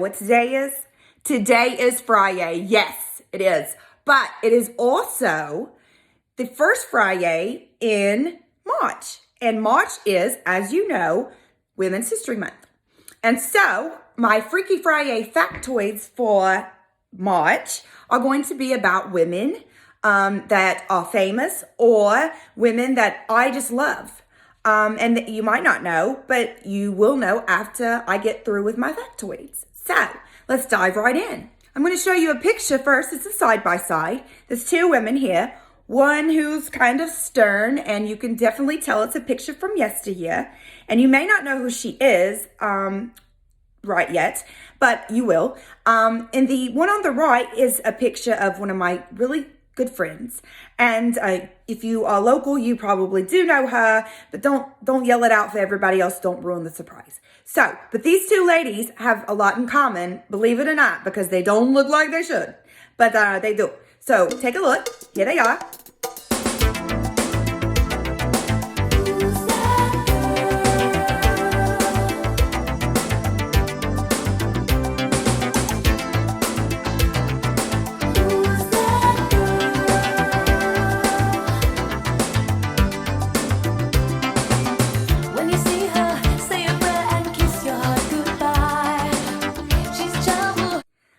what today is? Today is Friyay. Yes, it is. But it is also the first Friday in March. And March is, as you know, Women's History Month. And so my Freaky Friday factoids for March are going to be about women that are famous or women that I just love. And that you might not know, but you will know after I get through with my factoids. So let's dive right in. I'm going to show you a picture first. It's a side-by-side. There's two women here. One who's kind of stern, and you can definitely tell it's a picture from yesteryear. And you may not know who she is right yet, but you will. And the one on the right is a picture of one of my really good friends. And if you are local, you probably do know her, but don't yell it out for everybody else. Don't ruin the surprise. So, but these two ladies have a lot in common, believe it or not, because they don't look like they should, but they do. So take a look. Here they are.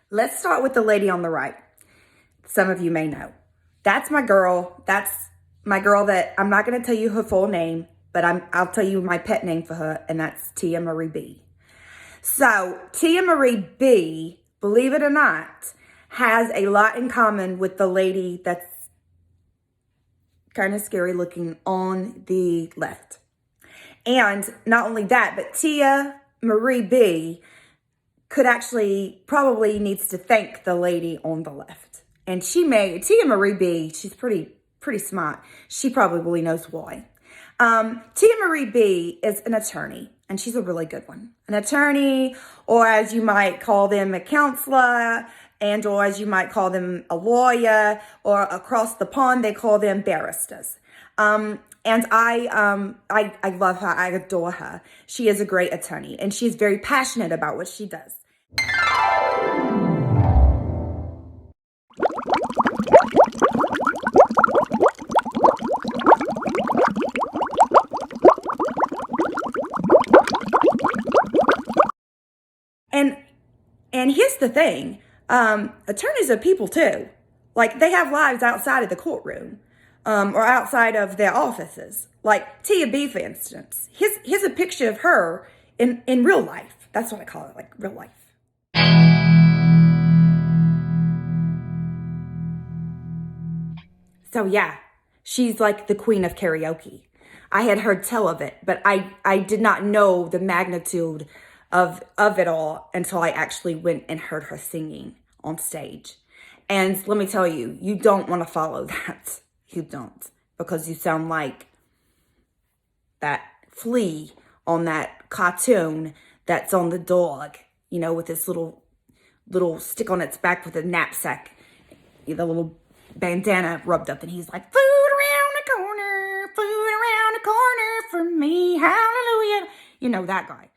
Let's start with the lady on the right. Some of you may know. That's my girl. That's my girl that I'm not going to tell you her full name, but I'll tell you my pet name for her, and that's Tia Marie B. So Tia Marie B, believe it or not, has a lot in common with the lady that's kind of scary looking on the left. And not only that, but Tia Marie B probably needs to thank the lady on the left. And Tia Marie B, she's pretty smart. She probably knows why. Tia Marie B is an attorney, and she's a really good one. An attorney, or as you might call them, a counselor, and or as you might call them, a lawyer, or across the pond, they call them barristers. And I love her. I adore her. She is a great attorney, and she's very passionate about what she does. And here's the thing. Attorneys are people too. Like, they have lives outside of the courtroom. Or outside of their offices. Like Tia B, for instance. Here's a picture of her in real life. That's what I call it, like real life. So yeah, she's like the queen of karaoke. I had heard tell of it, but I did not know the magnitude of it all until I actually went and heard her singing on stage. And let me tell you, you don't want to follow that. You don't, because you sound like that flea on that cartoon that's on the dog, you know, with this little stick on its back with a knapsack, the little bandana rubbed up, and he's like, food around the corner for me, hallelujah. You know, that guy.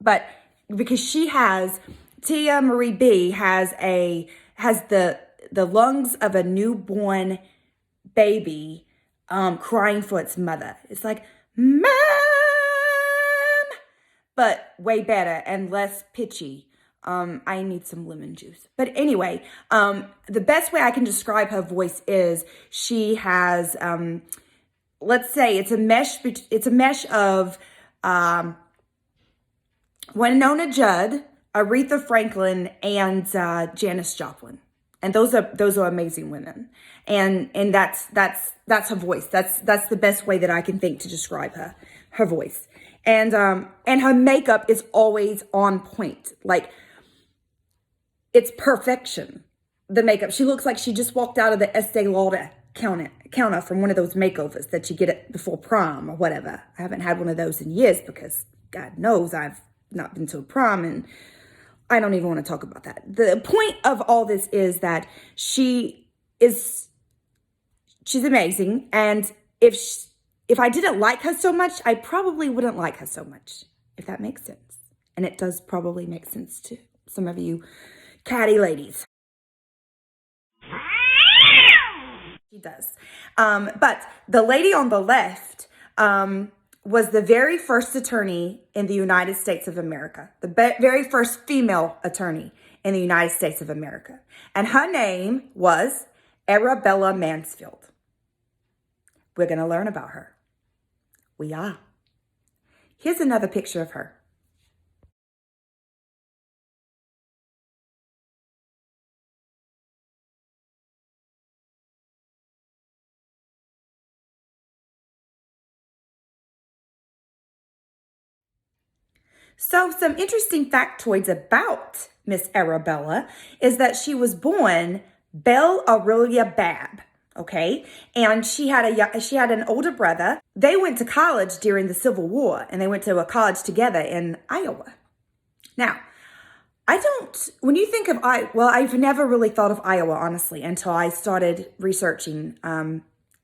But because Tia Marie B has the lungs of a newborn baby crying for its mother. It's like, Mom! But way better and less pitchy. I need some lemon juice. But anyway, the best way I can describe her voice is she has, let's say it's a mesh of Winona Judd, Aretha Franklin, and Janis Joplin. And those are amazing women. And that's her voice. That's the best way that I can think to describe her voice. And her makeup is always on point. Like, it's perfection. The makeup. She looks like she just walked out of the Estee Lauder counter from one of those makeovers that you get before prom or whatever. I haven't had one of those in years because God knows I've not been to a prom, and I don't even want to talk about that. The point of all this is that she's amazing. And if if I didn't like her so much, I probably wouldn't like her so much, if that makes sense. And it does probably make sense to some of you catty ladies. She does. But the lady on the left was the very first attorney in the United States of America, the very first female attorney in the United States of America. And her name was Arabella Mansfield. We're going to learn about her. We are. Here's another picture of her. So some interesting factoids about Miss Arabella is that she was born Belle Aurelia Babb, okay? And she had an older brother. They went to college during the Civil War, and they went to a college together in Iowa. Now, when you think of I've never really thought of Iowa, honestly, until I started researching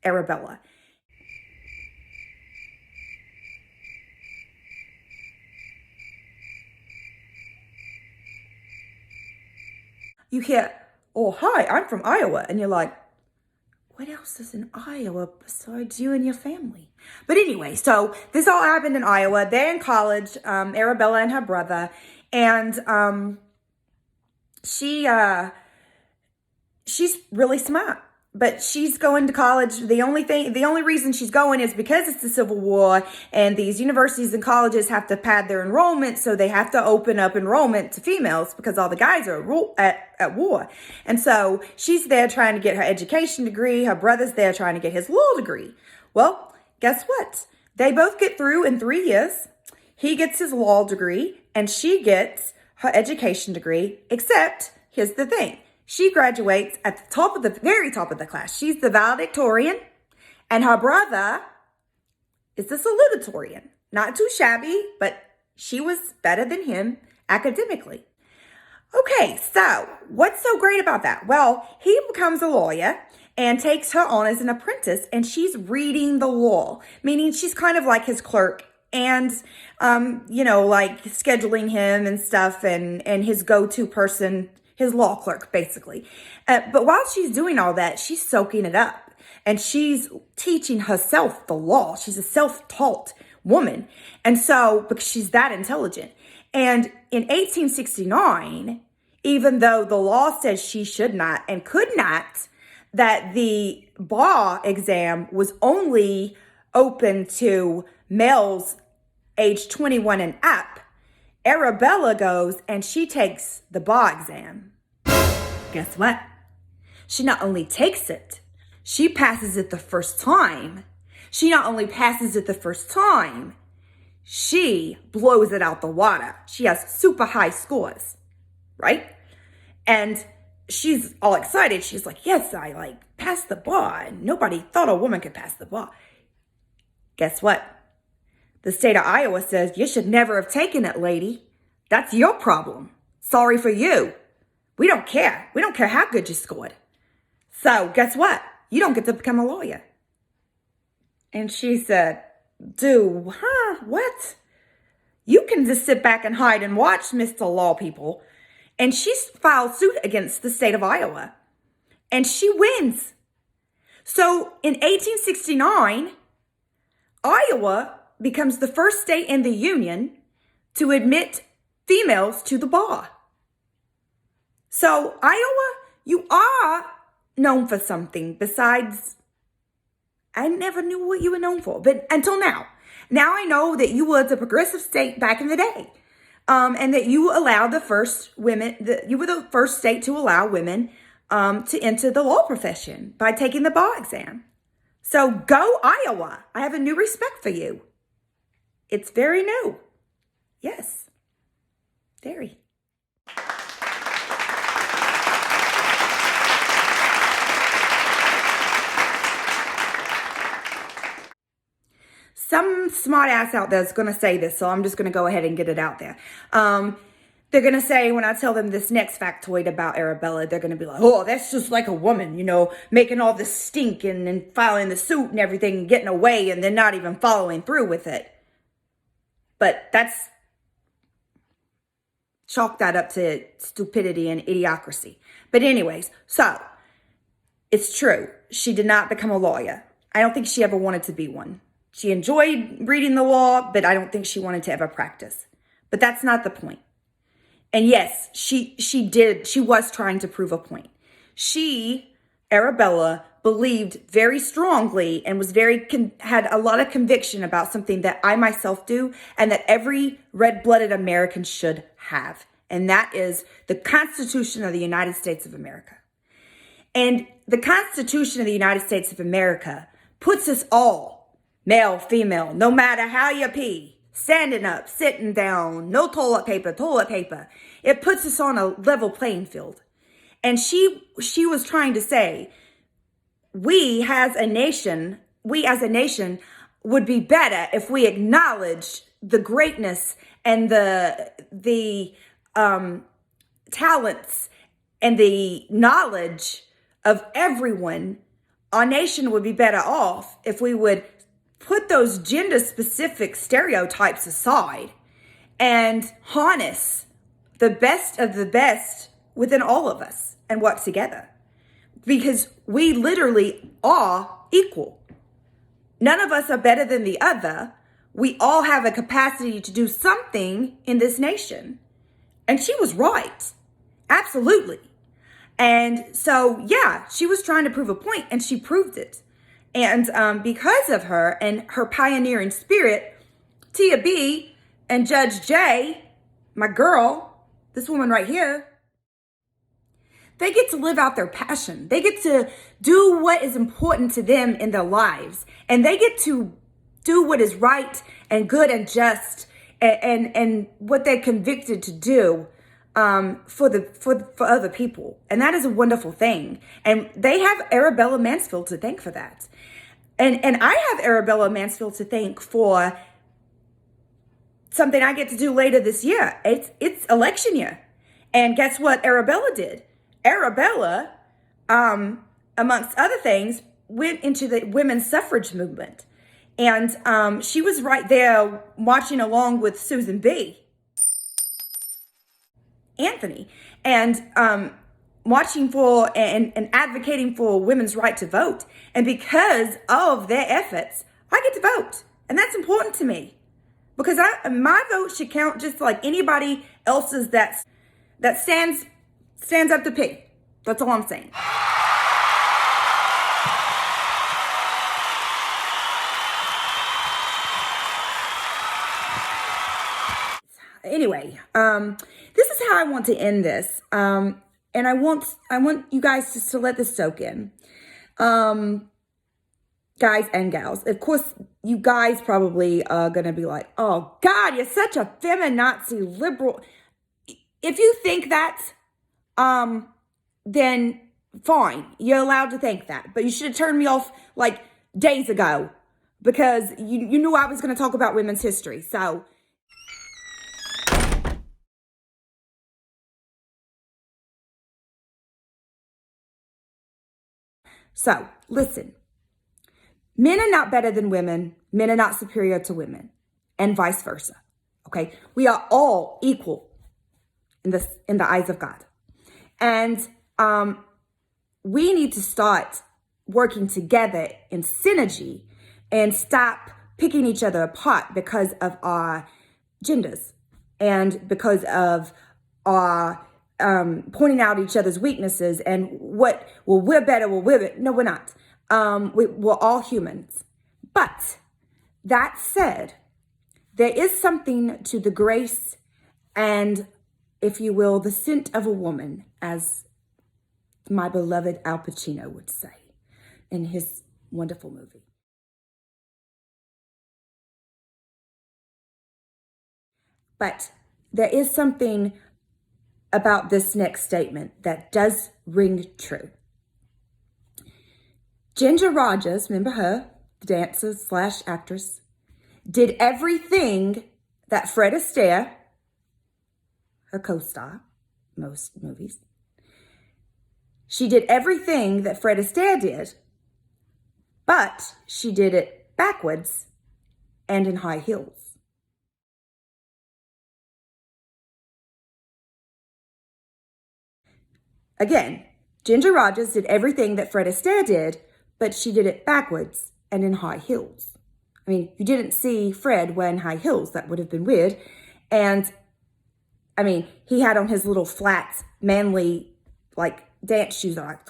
Arabella. You hear, oh, hi, I'm from Iowa. And you're like, what else is in Iowa besides you and your family? But anyway, so this all happened in Iowa. They're in college, Arabella and her brother. And she's really smart. But she's going to college. The only reason she's going is because it's the Civil War, and these universities and colleges have to pad their enrollment, so they have to open up enrollment to females because all the guys are at war. And so she's there trying to get her education degree. Her brother's there trying to get his law degree. Well, guess what? They both get through in 3 years. He gets his law degree, and she gets her education degree, except here's the thing. She graduates at the very top of the class. She's the valedictorian, and her brother is the salutatorian. Not too shabby, but she was better than him academically. Okay, so what's so great about that? Well, he becomes a lawyer and takes her on as an apprentice, and she's reading the law, meaning she's kind of like his clerk and, like scheduling him and stuff and his go-to person, his law clerk, basically. But while she's doing all that, she's soaking it up. And she's teaching herself the law. She's a self-taught woman. And so, because she's that intelligent. And in 1869, even though the law says she should not and could not, that the bar exam was only open to males age 21 and up, Arabella goes and she takes the bar exam. Guess what? She not only takes it, she passes it the first time. She not only passes it the first time, she blows it out the water. She has super high scores, right? And she's all excited. She's like, yes, I passed the bar. And nobody thought a woman could pass the bar. Guess what? The state of Iowa says, you should never have taken it, lady. That's your problem. Sorry for you. We don't care. We don't care how good you scored. So guess what? You don't get to become a lawyer. And she said, what? You can just sit back and hide and watch, Mr. Law People. And she filed suit against the state of Iowa. And she wins. So in 1869, Iowa becomes the first state in the union to admit females to the bar. So Iowa, you are known for something besides, I never knew what you were known for, but until now. Now I know that you were the progressive state back in the day, and that you allowed you were the first state to allow women to enter the law profession by taking the bar exam. So go Iowa. I have a new respect for you. It's very new. Yes, very. Some smart ass out there is going to say this, so I'm just going to go ahead and get it out there. They're going to say, when I tell them this next factoid about Arabella, they're going to be like, oh, that's just like a woman, you know, making all this stink and filing the suit and everything and getting away and then not even following through with it. But that's, chalk that up to stupidity and idiocracy. But anyways, so it's true. She did not become a lawyer. I don't think she ever wanted to be one. She enjoyed reading the law, but I don't think she wanted to ever practice. But that's not the point. And yes, she was trying to prove a point. She, Arabella, believed very strongly and was had a lot of conviction about something that I myself do and that every red-blooded American should have. And that is the Constitution of the United States of America. And the Constitution of the United States of America puts us all, male, female, no matter how you pee, standing up, sitting down, no toilet paper. It puts us on a level playing field. And she was trying to say, we as a nation would be better if we acknowledged the greatness and the talents and the knowledge of everyone. Our nation would be better off if we would put those gender-specific stereotypes aside and harness the best of the best within all of us and work together. Because we literally are equal. None of us are better than the other. We all have a capacity to do something in this nation. And she was right. Absolutely. And so, yeah, she was trying to prove a point and she proved it. And because of her and her pioneering spirit, Tia B and Judge J, my girl, this woman right here, they get to live out their passion. They get to do what is important to them in their lives. And they get to do what is right and good and just and what they're convicted to do for other people. And that is a wonderful thing. And they have Arabella Mansfield to thank for that. And I have Arabella Mansfield to thank for something I get to do later this year. It's election year. And guess what Arabella did? Arabella, amongst other things, went into the women's suffrage movement. And she was right there marching along with Susan B. Anthony, and marching for and advocating for women's right to vote. And because of their efforts, I get to vote. And that's important to me. Because my vote should count just like anybody else's that stands up to pee. That's all I'm saying. Anyway, this is how I want to end this. And I want you guys just to let this soak in. Guys and gals. Of course, you guys probably are going to be like, oh, God, you're such a feminazi liberal. If you think that, then fine. You're allowed to think that. But you should have turned me off like days ago because you knew I was going to talk about women's history. So, listen. Men are not better than women. Men are not superior to women. And vice versa. Okay? We are all equal in the eyes of God. And we need to start working together in synergy and stop picking each other apart because of our genders and because of our pointing out each other's weaknesses and we're better, no, we're not. We're all humans. But that said, there is something to the grace and, if you will, the scent of a woman, as my beloved Al Pacino would say in his wonderful movie. But there is something about this next statement that does ring true. Ginger Rogers, remember her, the dancer / actress, did everything that Fred Astaire her co-star, most movies. She did everything that Fred Astaire did, but she did it backwards and in high heels. Again, Ginger Rogers did everything that Fred Astaire did, but she did it backwards and in high heels. I mean, you didn't see Fred wearing high heels. That would have been weird. And, I mean, he had on his little flat, manly, like, dance shoes. Like,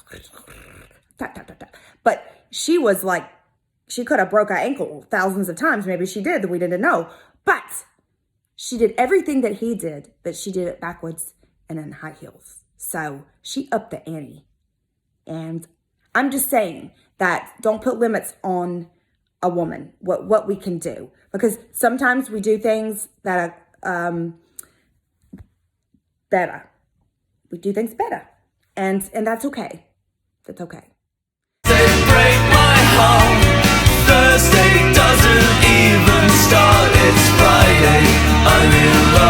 tap, tap, tap, tap. But she was like, she could have broke her ankle thousands of times. Maybe she did, that we didn't know. But she did everything that he did, but she did it backwards and in high heels. So she upped the ante. And I'm just saying that don't put limits on a woman, what we can do. Because sometimes we do things that are better. We do things better. And that's okay. That's okay. They break my heart. Thursday doesn't even start. It's Friday. I'm in love.